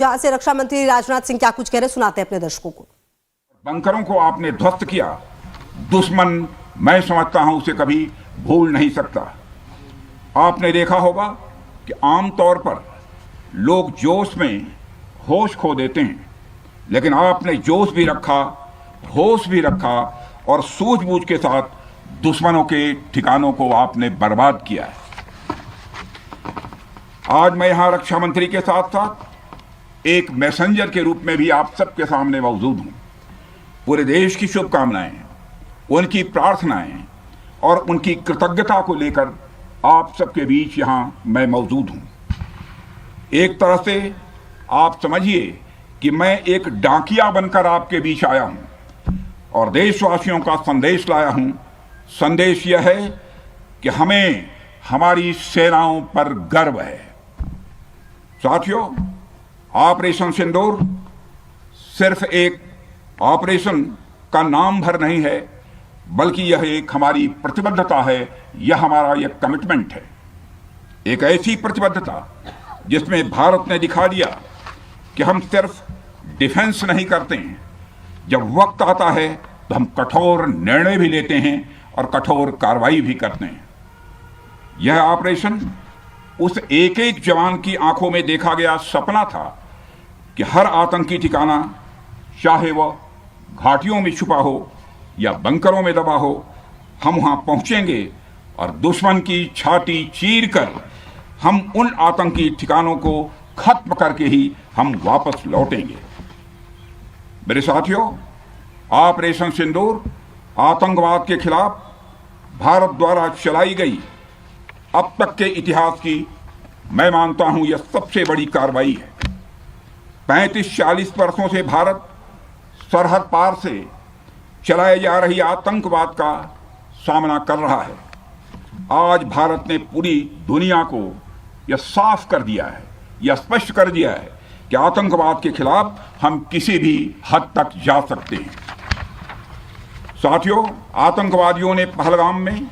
जहां से रक्षा मंत्री राजनाथ सिंह क्या कुछ कह रहे सुनाते हैं अपने दर्शकों को। बंकरों को आपने ध्वस्त किया, दुश्मन मैं समझता हूं उसे कभी भूल नहीं सकता। आपने देखा होगा कि आमतौर पर लोग जोश में होश खो देते हैं, लेकिन आपने जोश भी रखा, होश भी रखा और सूझबूझ के साथ दुश्मनों के ठिकानों को आपने बर्बाद किया है। आज मैं यहां रक्षा मंत्री के साथ साथ एक मैसेंजर के रूप में भी आप सबके सामने मौजूद हूं। पूरे देश की शुभकामनाएं, उनकी प्रार्थनाएं और उनकी कृतज्ञता को लेकर आप सबके बीच यहां मैं मौजूद हूं। एक तरह से आप समझिए कि मैं एक डाकिया बनकर आपके बीच आया हूं और देशवासियों का संदेश लाया हूं। संदेश यह है कि हमें हमारी सेनाओं पर गर्व है। साथियों, ऑपरेशन सिंदूर सिर्फ एक ऑपरेशन का नाम भर नहीं है, बल्कि यह एक हमारी प्रतिबद्धता है, यह हमारा एक कमिटमेंट है। एक ऐसी प्रतिबद्धता जिसमें भारत ने दिखा दिया कि हम सिर्फ डिफेंस नहीं करते हैं, जब वक्त आता है तो हम कठोर निर्णय भी लेते हैं और कठोर कार्रवाई भी करते हैं। यह ऑपरेशन उस एक एक जवान की आंखों में देखा गया सपना था कि हर आतंकी ठिकाना, चाहे वह घाटियों में छुपा हो या बंकरों में दबा हो, हम वहां पहुंचेंगे और दुश्मन की छाती चीरकर हम उन आतंकी ठिकानों को खत्म करके ही हम वापस लौटेंगे। मेरे साथियों, ऑपरेशन सिंदूर आतंकवाद के खिलाफ भारत द्वारा चलाई गई अब तक के इतिहास की, मैं मानता हूं, यह सबसे बड़ी कार्रवाई है। 35-40 वर्षों से भारत सरहद पार से चलाए जा रही आतंकवाद का सामना कर रहा है। आज भारत ने पूरी दुनिया को यह साफ कर दिया है, यह स्पष्ट कर दिया है कि आतंकवाद के खिलाफ हम किसी भी हद तक जा सकते हैं। साथियों, आतंकवादियों ने पहलगाम में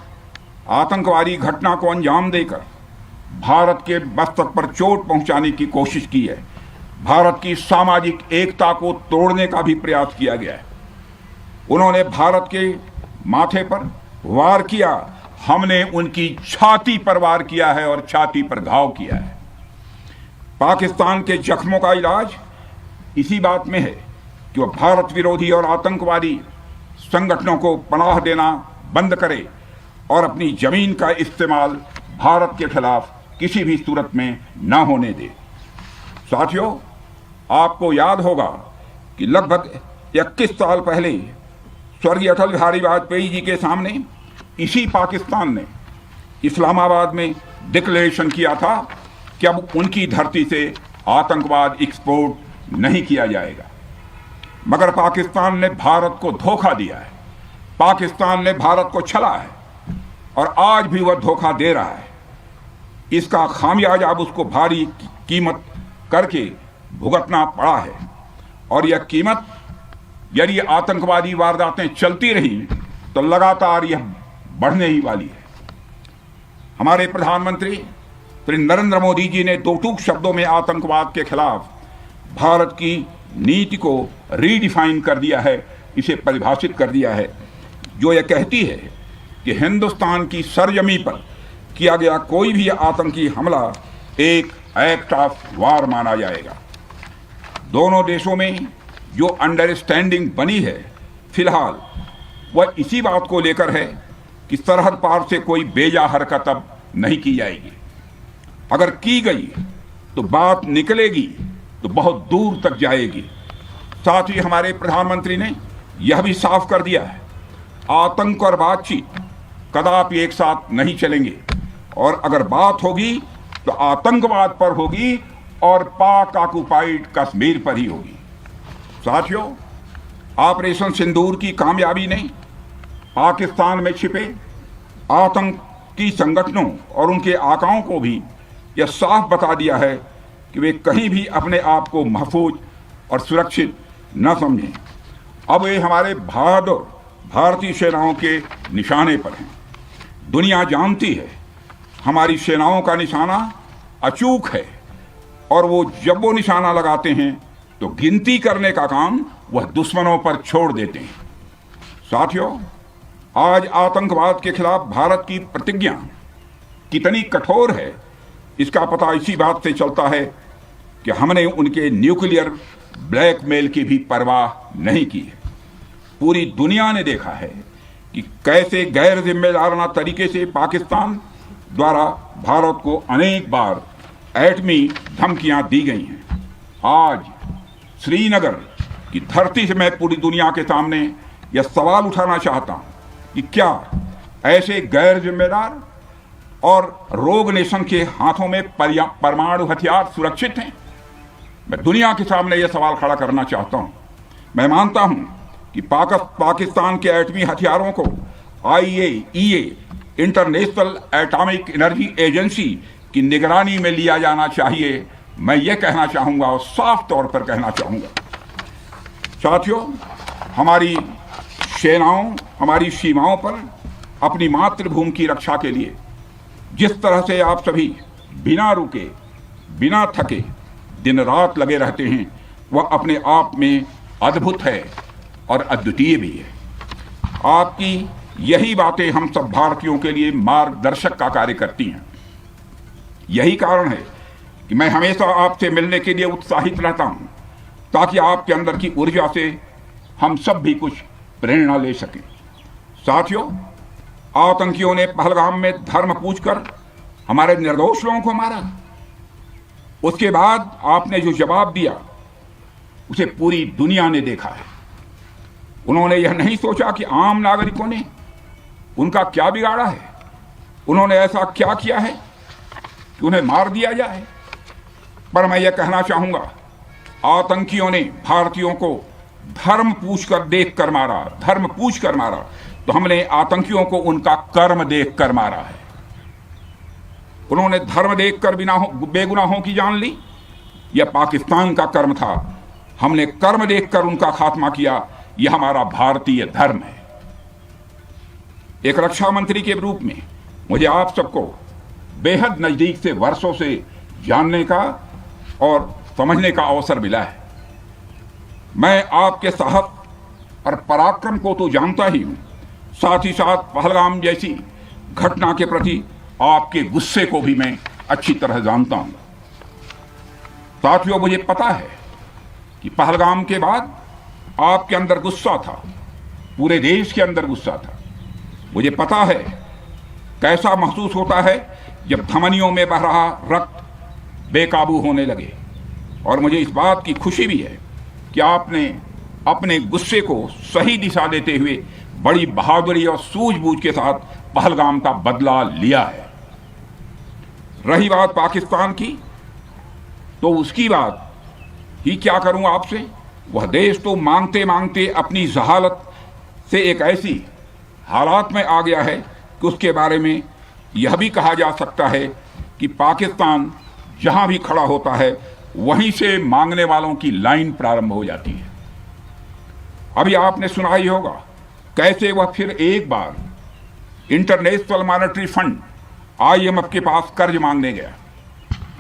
आतंकवादी घटना को अंजाम देकर भारत के मस्तक पर चोट पहुंचाने की कोशिश की है। भारत की सामाजिक एकता को तोड़ने का भी प्रयास किया गया है। उन्होंने भारत के माथे पर वार किया, हमने उनकी छाती पर वार किया है और छाती पर घाव किया है। पाकिस्तान के जख्मों का इलाज इसी बात में है कि वह भारत विरोधी और आतंकवादी संगठनों को पनाह देना बंद करे और अपनी जमीन का इस्तेमाल भारत के खिलाफ किसी भी सूरत में न होने दे। साथियों, आपको याद होगा कि लगभग 21 साल पहले स्वर्गीय अटल बिहारी वाजपेयी जी के सामने इसी पाकिस्तान ने इस्लामाबाद में डिक्लेरेशन किया था कि अब उनकी धरती से आतंकवाद एक्सपोर्ट नहीं किया जाएगा। मगर पाकिस्तान ने भारत को धोखा दिया है, पाकिस्तान ने भारत को छला है और आज भी वह धोखा दे रहा है। इसका खामियाजा अब उसको भारी कीमत करके भुगतना पड़ा है और यह कीमत, यदि आतंकवादी वारदातें चलती रही तो लगातार यह बढ़ने ही वाली है। हमारे प्रधानमंत्री श्री नरेंद्र मोदी जी ने दो टूक शब्दों में आतंकवाद के खिलाफ भारत की नीति को रीडिफाइन कर दिया है, इसे परिभाषित कर दिया है, जो यह कहती है कि हिंदुस्तान की सरजमी पर किया गया कोई भी आतंकी हमला एक एक्ट ऑफ वार माना जाएगा। दोनों देशों में जो अंडरस्टैंडिंग बनी है फिलहाल, वह इसी बात को लेकर है कि सरहद पार से कोई बेजा हरकत अब नहीं की जाएगी। अगर की गई तो बात निकलेगी तो बहुत दूर तक जाएगी। साथ ही हमारे प्रधानमंत्री ने यह भी साफ कर दिया है, आतंक और बातचीत कदापि एक साथ नहीं चलेंगे और अगर बात होगी तो आतंकवाद पर होगी और पाक ऑक्युपाइड कश्मीर पर ही होगी। साथियों, ऑपरेशन सिंदूर की कामयाबी ने पाकिस्तान में छिपे आतंकी संगठनों और उनके आकाओं को भी यह साफ बता दिया है कि वे कहीं भी अपने आप को महफूज और सुरक्षित न समझें। अब वे हमारे बहादुर भारतीय सेनाओं के निशाने पर हैं। दुनिया जानती है हमारी सेनाओं का निशाना अचूक है और वो जब वो निशाना लगाते हैं तो गिनती करने का काम वह दुश्मनों पर छोड़ देते हैं। साथियों, आज आतंकवाद के खिलाफ भारत की प्रतिज्ञा कितनी कठोर है इसका पता इसी बात से चलता है कि हमने उनके न्यूक्लियर ब्लैकमेल की भी परवाह नहीं की है। पूरी दुनिया ने देखा है कि कैसे गैर जिम्मेदाराना तरीके से पाकिस्तान द्वारा भारत को अनेक बार एटमी धमकियां दी गई हैं। आज श्रीनगर की धरती से मैं पूरी दुनिया के सामने यह सवाल उठाना चाहता हूं कि क्या ऐसे गैर जिम्मेदार और रोग नेशन के हाथों में परमाणु हथियार सुरक्षित हैं? मैं दुनिया के सामने यह सवाल खड़ा करना चाहता हूं। मैं मानता हूं कि पाकिस्तान के एटमी हथियारों को IAEA international atomic energy agency की निगरानी में लिया जाना चाहिए। मैं ये कहना चाहूँगा और साफ तौर पर कहना चाहूँगा। साथियों, हमारी सेनाओं हमारी सीमाओं पर अपनी मातृभूमि की रक्षा के लिए जिस तरह से आप सभी बिना रुके बिना थके दिन रात लगे रहते हैं वह अपने आप में अद्भुत है और अद्वितीय भी है। आपकी यही बातें हम सब भारतीयों के लिए मार्गदर्शक का कार्य करती हैं। यही कारण है कि मैं हमेशा आपसे मिलने के लिए उत्साहित रहता हूं ताकि आपके अंदर की ऊर्जा से हम सब भी कुछ प्रेरणा ले सकें। साथियों, आतंकियों ने पहलगाम में धर्म पूछकर हमारे निर्दोष लोगों को मारा। उसके बाद आपने जो जवाब दिया उसे पूरी दुनिया ने देखा है। उन्होंने यह नहीं सोचा कि आम नागरिकों ने उनका क्या बिगाड़ा है, उन्होंने ऐसा क्या किया है कि उन्हें मार दिया जाए। पर मैं यह कहना चाहूंगा, आतंकियों ने भारतीयों को धर्म पूछकर देखकर मारा, धर्म पूछकर मारा, तो हमने आतंकियों को उनका कर्म देखकर मारा है। उन्होंने धर्म देखकर बेगुनाहों की जान ली, यह पाकिस्तान का कर्म था। हमने कर्म देखकर उनका खात्मा किया, यह हमारा भारतीय धर्म है। एक रक्षा मंत्री के रूप में मुझे आप सबको बेहद नजदीक से वर्षों से जानने का और समझने का अवसर मिला है। मैं आपके साहस और पराक्रम को तो जानता ही हूं, साथ ही साथ पहलगाम जैसी घटना के प्रति आपके गुस्से को भी मैं अच्छी तरह जानता हूं। साथियों, मुझे पता है कि पहलगाम के बाद आपके अंदर गुस्सा था, पूरे देश के अंदर गुस्सा था। मुझे पता है कैसा महसूस होता है जब धमनियों में बह रहा रक्त बेकाबू होने लगे। और मुझे इस बात की खुशी भी है कि आपने अपने गुस्से को सही दिशा देते हुए बड़ी बहादुरी और सूझबूझ के साथ पहलगाम का बदला लिया है। रही बात पाकिस्तान की, तो उसकी बात ही क्या करूं आपसे। वह देश तो मांगते मांगते अपनी जहालत से एक ऐसी हालात में आ गया है कि उसके बारे में यह भी कहा जा सकता है कि पाकिस्तान जहां भी खड़ा होता है वहीं से मांगने वालों की लाइन प्रारंभ हो जाती है। अभी आपने सुना ही होगा कैसे वह फिर एक बार इंटरनेशनल मॉनेटरी फंड IMF के पास कर्ज मांगने गया।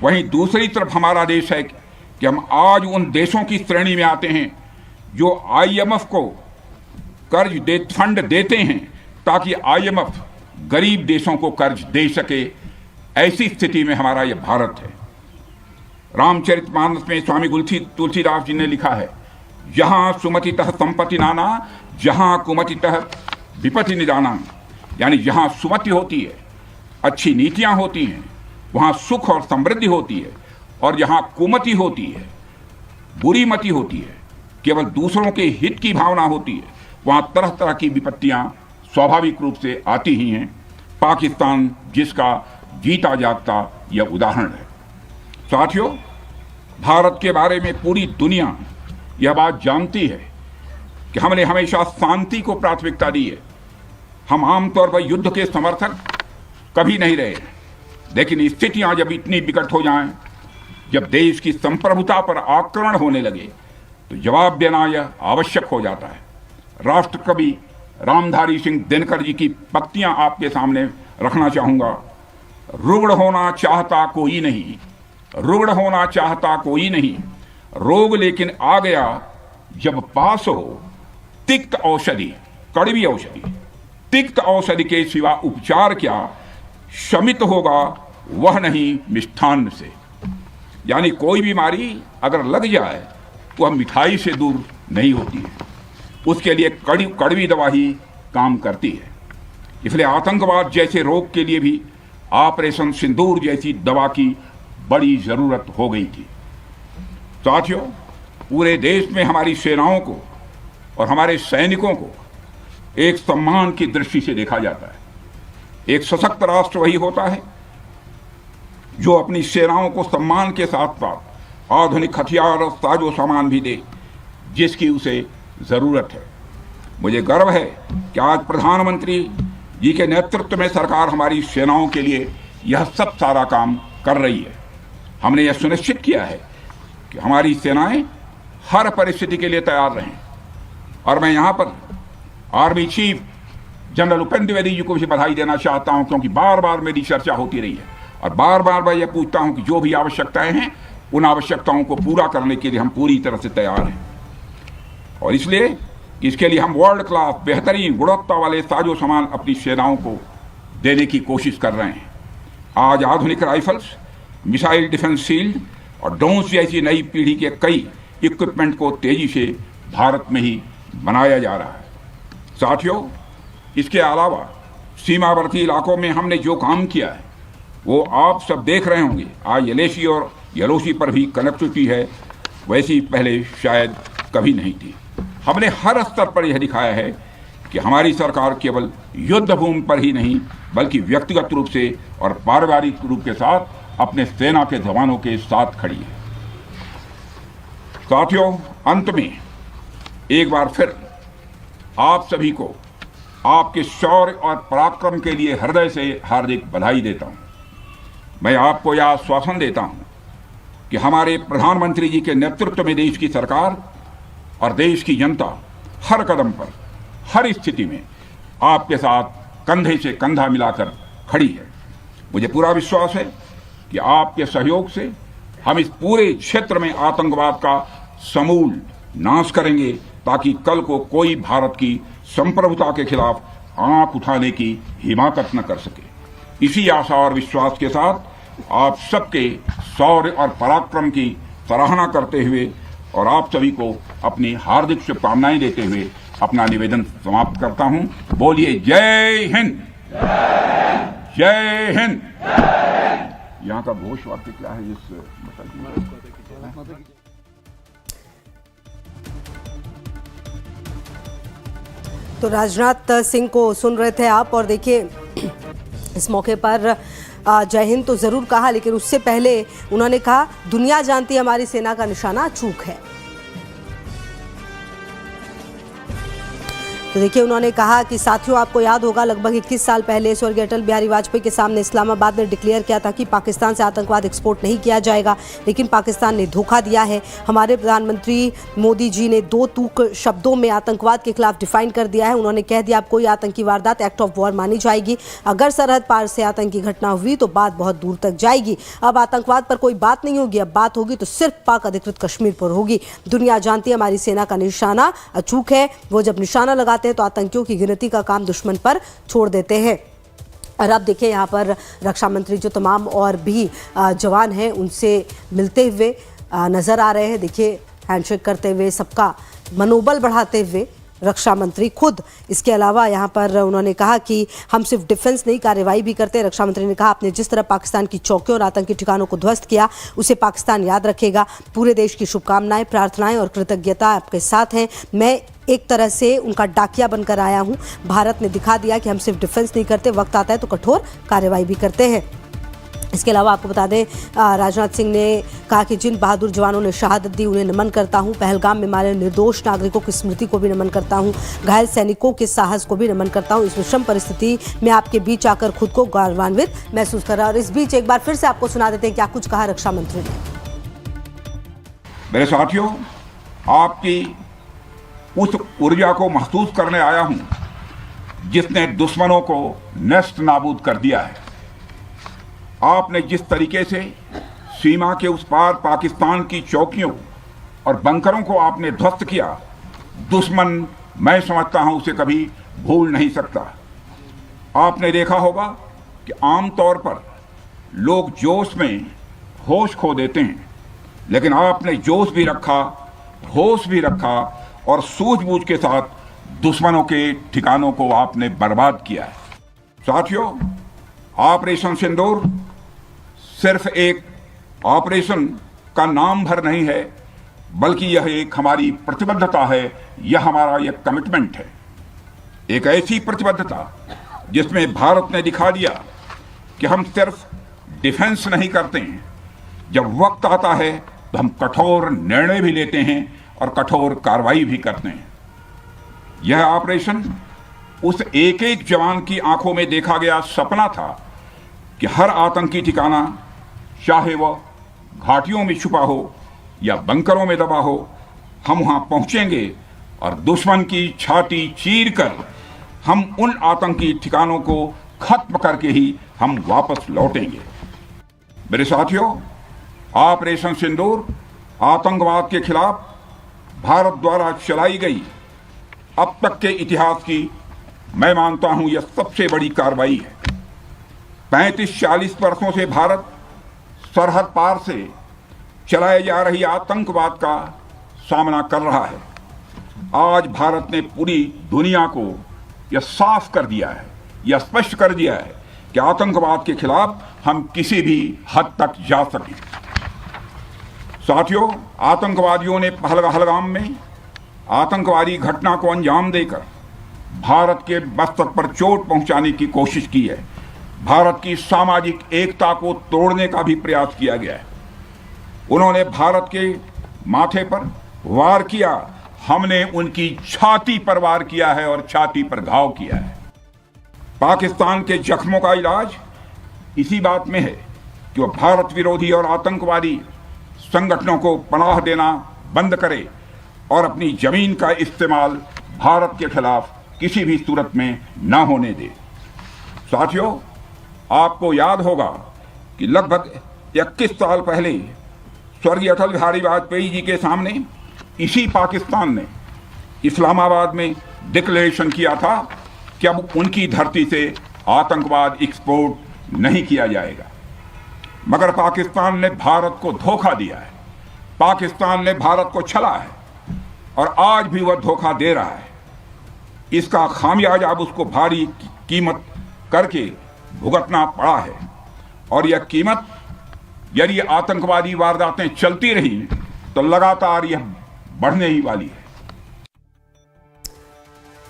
वहीं दूसरी तरफ हमारा देश है कि हम आज उन देशों की श्रेणी में आते हैं जो IMF को फंड देते हैं ताकि IMF गरीब देशों को कर्ज दे सके। ऐसी स्थिति में हमारा यह भारत है। रामचरितमानस में स्वामी तुलसीदास जी ने लिखा है, जहां सुमतितः संपत्ति नाना, जहां कुमतितः विपत्ति निदाना। यानी जहां सुमति होती है, अच्छी नीतियां होती हैं, वहां सुख और समृद्धि होती है, और जहां कुमति होती है, बुरी मति होती है, केवल दूसरों के हित की भावना होती है, वहां तरह तरह की विपत्तियां स्वाभाविक रूप से आती ही हैं। पाकिस्तान जिसका जीता जागता यह उदाहरण है। साथियों, भारत के बारे में पूरी दुनिया यह बात जानती है कि हमने हमेशा शांति को प्राथमिकता दी है। हम आमतौर पर युद्ध के समर्थक कभी नहीं रहे, लेकिन स्थितियां जब इतनी विकट हो जाएं, जब देश की संप्रभुता पर आक्रमण होने लगे, तो जवाब देना यह आवश्यक हो जाता है। राष्ट्र कवि रामधारी सिंह दिनकर जी की पंक्तियां आपके सामने रखना चाहूंगा। रुग्ण होना चाहता कोई नहीं, रुग्ण होना चाहता कोई नहीं, रोग लेकिन आ गया जब पास हो। तिक्त औषधि, कड़वी औषधि, तिक्त औषधि के सिवा उपचार क्या, शमित होगा वह नहीं मिष्ठान्न से। यानी कोई बीमारी अगर लग जाए तो वह मिठाई से दूर नहीं होती है, उसके लिए कड़वी दवा ही काम करती है। इसलिए आतंकवाद जैसे रोग के लिए भी ऑपरेशन सिंदूर जैसी दवा की बड़ी जरूरत हो गई थी। साथियों, पूरे देश में हमारी सेनाओं को और हमारे सैनिकों को एक सम्मान की दृष्टि से देखा जाता है। एक सशक्त राष्ट्र वही होता है जो अपनी सेनाओं को सम्मान के साथ साथ आधुनिक हथियार और साजो सामान भी दे जिसकी उसे जरूरत है। मुझे गर्व है कि आज प्रधानमंत्री जी के नेतृत्व में सरकार हमारी सेनाओं के लिए यह सब सारा काम कर रही है। हमने यह सुनिश्चित किया है कि हमारी सेनाएं हर परिस्थिति के लिए तैयार रहें। और मैं यहाँ पर army chief general Upendra Dwivedi ji को भी बधाई देना चाहता हूँ, क्योंकि बार बार मेरी चर्चा होती रही है और बार बार मैं यह पूछता हूँ कि जो भी आवश्यकताएं हैं उन आवश्यकताओं को पूरा करने के लिए हम पूरी तरह से तैयार हैं। और इसलिए इसके लिए हम वर्ल्ड क्लास बेहतरीन गुणवत्ता वाले साजो सामान अपनी सेनाओं को देने की कोशिश कर रहे हैं। आज आधुनिक राइफल्स, मिसाइल डिफेंस शील्ड और ड्रोन्स जैसी नई पीढ़ी के कई इक्विपमेंट को तेजी से भारत में ही बनाया जा रहा है। साथियों, इसके अलावा सीमावर्ती इलाकों में हमने जो काम किया है वो आप सब देख रहे होंगे। आज एलएसी और एलओसी पर भी कनेक्टिविटी है, वैसी पहले शायद कभी नहीं थी। हमने हर स्तर पर यह दिखाया है कि हमारी सरकार केवल युद्ध भूमि पर ही नहीं बल्कि व्यक्तिगत रूप से और पारिवारिक रूप के साथ अपने सेना के जवानों के साथ खड़ी है। साथियों, अंत में एक बार फिर आप सभी को आपके शौर्य और पराक्रम के लिए हृदय से हार्दिक बधाई देता हूं। मैं आपको यह आश्वासन देता हूं कि हमारे प्रधानमंत्री जी के नेतृत्व में देश की सरकार और देश की जनता हर कदम पर, हर स्थिति में आपके साथ कंधे से कंधा मिलाकर खड़ी है। मुझे पूरा विश्वास है कि आपके सहयोग से हम इस पूरे क्षेत्र में आतंकवाद का समूल नाश करेंगे, ताकि कल को कोई भारत की संप्रभुता के खिलाफ आंख उठाने की हिमाकत न कर सके। इसी आशा और विश्वास के साथ आप सबके शौर्य और पराक्रम की सराहना करते हुए और आप सभी को अपनी हार्दिक शुभकामनाएं देते हुए अपना निवेदन समाप्त करता हूं। बोलिए जय हिंद, जय हिंद। यहाँ का घोष वाक्य क्या है? तो राजनाथ सिंह को सुन रहे थे आप, और देखिए इस मौके पर जय हिंद तो ज़रूर कहा, लेकिन उससे पहले उन्होंने कहा दुनिया जानती है हमारी सेना का निशाना चूक है। तो देखिए उन्होंने कहा कि साथियों, आपको याद होगा लगभग 21 साल पहले स्वर्गीय अटल बिहारी वाजपेयी के सामने इस्लामाबाद ने डिक्लेयर किया था कि पाकिस्तान से आतंकवाद एक्सपोर्ट नहीं किया जाएगा, लेकिन पाकिस्तान ने धोखा दिया है। हमारे प्रधानमंत्री मोदी जी ने 2 तूक शब्दों में आतंकवाद के खिलाफ डिफाइन कर दिया है। उन्होंने कह दिया अब कोई आतंकी वारदात एक्ट ऑफ वॉर मानी जाएगी। अगर सरहद पार से आतंकी घटना हुई तो बात बहुत दूर तक जाएगी। अब आतंकवाद पर कोई बात नहीं होगी, अब बात होगी तो सिर्फ पाक अधिकृत कश्मीर पर होगी। दुनिया जानती है हमारी सेना का निशाना अचूक है। वो जब निशाना लगाते हैं तो आतंकियों की गिनती का काम दुश्मन पर छोड़ देते हैं। और अब देखिए यहाँ पर रक्षा मंत्री जो तमाम और भी जवान हैं उनसे मिलते हुए नजर आ रहे हैं। देखिए हैंडशेक करते हुए, सबका मनोबल बढ़ाते हुए रक्षा मंत्री खुद। इसके अलावा यहाँ पर उन्होंने कहा कि हम सिर्फ डिफेंस नहीं, कार्रवाई भी करते हैं। रक्षा मंत्री ने कहा आपने जिस तरह पाकिस्तान की चौकियों और आतंकी ठिकानों को ध्वस्त किया उसे पाकिस्तान याद रखेगा। पूरे देश की शुभकामनाएं, प्रार्थनाएं और कृतज्ञता आपके साथ हैं। मैं एक तरह से उनका डाकिया बनकर आया हूं। भारत ने दिखा दिया कि हम सिर्फ डिफेंस नहीं करते, वक्त आता है तो कठोर कार्रवाई भी करते हैं। इसके अलावा आपको बता दें राजनाथ सिंह ने कहा कि जिन बहादुर जवानों ने शहादत दी उन्हें नमन करता हूं। पहलगाम में मारे निर्दोष नागरिकों की स्मृति को भी नमन करता हूं। घायल सैनिकों के साहस को भी नमन करता हूं। इस विषम परिस्थिति में आपके बीच आकर खुद को गौरवान्वित महसूस कर रहा है। और इस बीच एक बार फिर से आपको सुना देते हैं क्या कुछ कहा रक्षा मंत्री ने। मेरे साथियों, आपकी उस ऊर्जा को महसूस करने आया हूं जिसने दुश्मनों को नष्ट नाबूद कर दिया है। आपने जिस तरीके से सीमा के उस पार पाकिस्तान की चौकियों और बंकरों को आपने ध्वस्त किया, दुश्मन मैं समझता हूं उसे कभी भूल नहीं सकता। आपने देखा होगा कि आमतौर पर लोग जोश में होश खो देते हैं, लेकिन आपने जोश भी रखा, होश भी रखा और सूझबूझ के साथ दुश्मनों के ठिकानों को आपने बर्बाद किया है। साथियों, ऑपरेशन सिंदूर सिर्फ एक ऑपरेशन का नाम भर नहीं है, बल्कि यह एक हमारी प्रतिबद्धता है, यह हमारा एक कमिटमेंट है। एक ऐसी प्रतिबद्धता जिसमें भारत ने दिखा दिया कि हम सिर्फ डिफेंस नहीं करते हैं, जब वक्त आता है तो हम कठोर निर्णय भी लेते हैं और कठोर कार्रवाई भी करते हैं। यह ऑपरेशन उस एक एक जवान की आंखों में देखा गया सपना था कि हर आतंकी ठिकाना, चाहे वह घाटियों में छुपा हो या बंकरों में दबा हो, हम वहां पहुंचेंगे और दुश्मन की छाती चीर कर हम उन आतंकी ठिकानों को खत्म करके ही हम वापस लौटेंगे। मेरे साथियों, ऑपरेशन सिंदूर आतंकवाद के खिलाफ भारत द्वारा चलाई गई अब तक के इतिहास की, मैं मानता हूं, यह सबसे बड़ी कार्रवाई है। 35-40 वर्षों से भारत सरहद पार से चलाए जा रही आतंकवाद का सामना कर रहा है। आज भारत ने पूरी दुनिया को यह साफ कर दिया है, यह स्पष्ट कर दिया है कि आतंकवाद के खिलाफ हम किसी भी हद तक जा सकें। साथियों, आतंकवादियों ने पहलगाम में आतंकवादी घटना को अंजाम देकर भारत के मस्तक पर चोट पहुंचाने की कोशिश की है। भारत की सामाजिक एकता को तोड़ने का भी प्रयास किया गया है। उन्होंने भारत के माथे पर वार किया, हमने उनकी छाती पर वार किया है और छाती पर घाव किया है। पाकिस्तान के जख्मों का इलाज इसी बात में है कि वह भारत विरोधी और आतंकवादी संगठनों को पनाह देना बंद करे और अपनी जमीन का इस्तेमाल भारत के खिलाफ किसी भी सूरत में न होने दे। साथियों, आपको याद होगा कि लगभग 21 साल पहले स्वर्गीय अटल बिहारी वाजपेयी जी के सामने इसी पाकिस्तान ने इस्लामाबाद में डिक्लेरेशन किया था कि अब उनकी धरती से आतंकवाद एक्सपोर्ट नहीं किया जाएगा। मगर पाकिस्तान ने भारत को धोखा दिया है, पाकिस्तान ने भारत को छला है और आज भी वह धोखा दे रहा है। इसका खामियाजा अब उसको भारी कीमत करके भुगतना पड़ा है और यह कीमत, यदि आतंकवादी वारदातें चलती रही तो लगातार यह बढ़ने ही वाली है।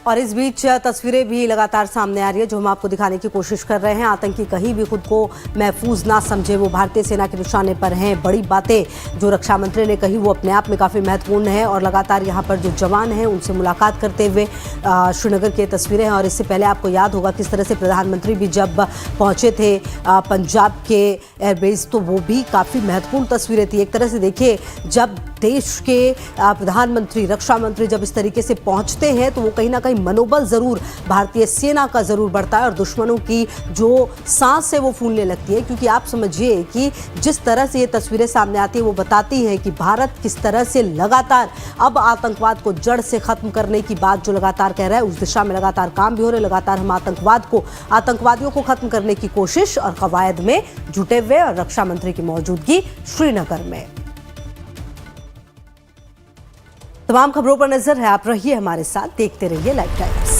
और इस बीच तस्वीरें भी लगातार सामने आ रही है जो हम आपको दिखाने की कोशिश कर रहे हैं। आतंकी कहीं भी खुद को महफूज ना समझे, वो भारतीय सेना के निशाने पर हैं। बड़ी बातें जो रक्षा मंत्री ने कही वो अपने आप में काफ़ी महत्वपूर्ण है और लगातार यहाँ पर जो जवान हैं उनसे मुलाकात करते हुए श्रीनगर की तस्वीरें हैं। और इससे पहले आपको याद होगा किस तरह से प्रधानमंत्री भी जब पहुँचे थे पंजाब के एयरबेस, तो वो भी काफ़ी महत्वपूर्ण तस्वीरें थी। एक तरह से देखिए, जब देश के प्रधानमंत्री, रक्षा मंत्री जब इस तरीके से पहुंचते हैं तो वो कहीं ना कहीं मनोबल ज़रूर भारतीय सेना का ज़रूर बढ़ता है और दुश्मनों की जो सांस है वो फूलने लगती है। क्योंकि आप समझिए कि जिस तरह से ये तस्वीरें सामने आती हैं वो बताती हैं कि भारत किस तरह से लगातार अब आतंकवाद को जड़ से ख़त्म करने की बात जो लगातार कह रहा है, उस दिशा में लगातार काम भी हो रहे। लगातार हम आतंकवादियों को ख़त्म करने की कोशिश और कवायद में जुटे हुए और रक्षा मंत्री की मौजूदगी श्रीनगर में। तमाम खबरों पर नजर है, आप रहिए हमारे साथ, देखते रहिए लाइव टाइम्स।